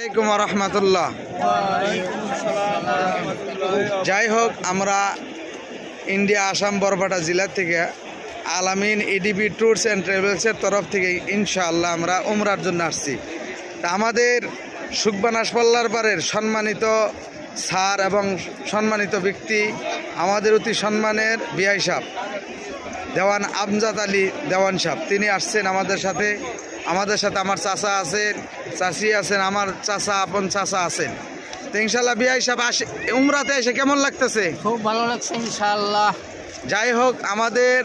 আসসালামু আলাইকুম রহমতুল্লাহ। যাই হোক, আমরা ইন্ডিয়া আসাম বরপাটা জেলা থেকে আলামিন এডিবি ট্যুরস অ্যান্ড ট্রাভেলসের তরফ থেকে ইনশাআল্লাহ আমরা উমরার জন্য আসছি। তা আমাদের সুকবান হাসপাল্লার পাড়ের সম্মানিত স্যার এবং সম্মানিত ব্যক্তি, আমাদের অতি সম্মানের বিআই সাহেব দেওয়ান আমজাদ আলী দেওয়ান সাহেব, তিনি আসছেন আমাদের সাথে। আমার চাচা আছেন, চাচি আছেন, আমার চাচা আপন চাচা আছেন। তো ইনশাল্লাহ বিআই সাহেব উমরাতে এসে কেমন লাগতেছে? খুব ভালো লাগছে ইনশাআল্লাহ। যাই হোক, আমাদের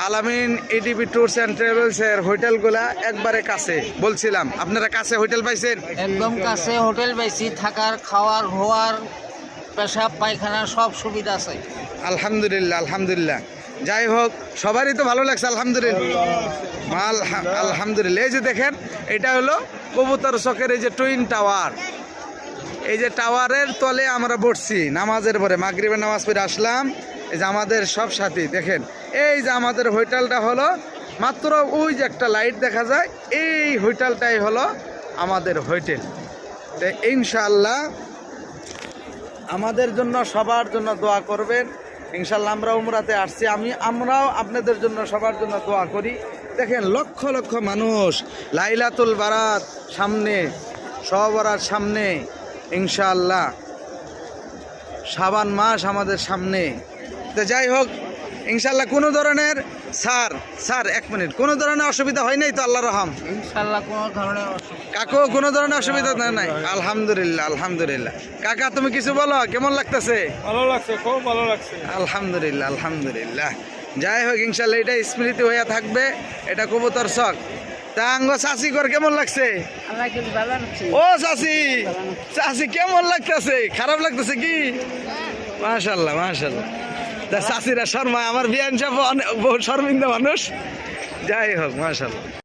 আলামিন এডিবি ট্যুরস অ্যান্ড ট্রাভেলসের হোটেলগুলা একবারে কাছে। বলছিলাম, আপনারা কাছে হোটেল পাইছেন? একদম কাছে হোটেল পাইছি, থাকার খাওয়ার ঘোয়ার পেশাব পায়খানা সব সুবিধা আছে। আলহামদুলিল্লাহ আলহামদুলিল্লাহ। যাই হোক, সবারই তো ভালো লাগছে আলহামদুলিল্লাহ। আলহামদুলিল্লাহ। এই যে দেখেন, এটা হলো কবুতর চকের এই যে টুইন টাওয়ার। এই যে টাওয়ারের তলে আমরা বসছি নামাজের পরে, মাগরিবের নামাজ পড়ে আসলাম। এই যে আমাদের সব সাথী দেখেন, এই যে আমাদের হোটেলটা হলো মাত্র ওই যে একটা লাইট দেখা যায়, এই হোটেলটাই হলো আমাদের হোটেল। তো ইনশাআল্লাহ আমাদের জন্য সবার জন্য দোয়া করবেন। ইনশাআল্লাহ আমরা উমরাতে আসছি, আমরাও আপনাদের জন্য সবার জন্য দোয়া করি। দেখেন, লক্ষ লক্ষ মানুষ, লাইলাতুল বারাত সামনে, সবরাত সামনে, ইনশাআল্লাহ শাবান মাস আমাদের সামনে। তো যাই হোক, ইনশাআল্লাহ কোনো ধরনের স্যার 1 মিনিট, কোনো ধরনের অসুবিধা হয় নাই তো? আল্লাহর রহম ইনশাআল্লাহ কোনো ধরনের অসুবিধা, কাকু কোনো ধরনের অসুবিধা নাই? আলহামদুলিল্লাহ আলহামদুলিল্লাহ। কাকা তুমি কিছু বলো, কেমন লাগতেছে? ভালো লাগছে, খুব ভালো লাগছে। আলহামদুলিল্লাহ আলহামদুলিল্লাহ। যাই হোক, ইনশাল্লাহ এটা স্মৃতি হয়ে থাকবে, এটা কবুতর শখ। তা আঙ্গ চাষি কর কেমন লাগছে? ও চাষি কেমন লাগতেছে? খারাপ লাগতেছে কি? মাশাল্লাহ মাশাল্লাহ। তা চাষিরা শর্মা, আমার বিয়ান সাহেব বহুত শর্মিন্দা মানুষ। যাই হোক, মাশাল্লাহ।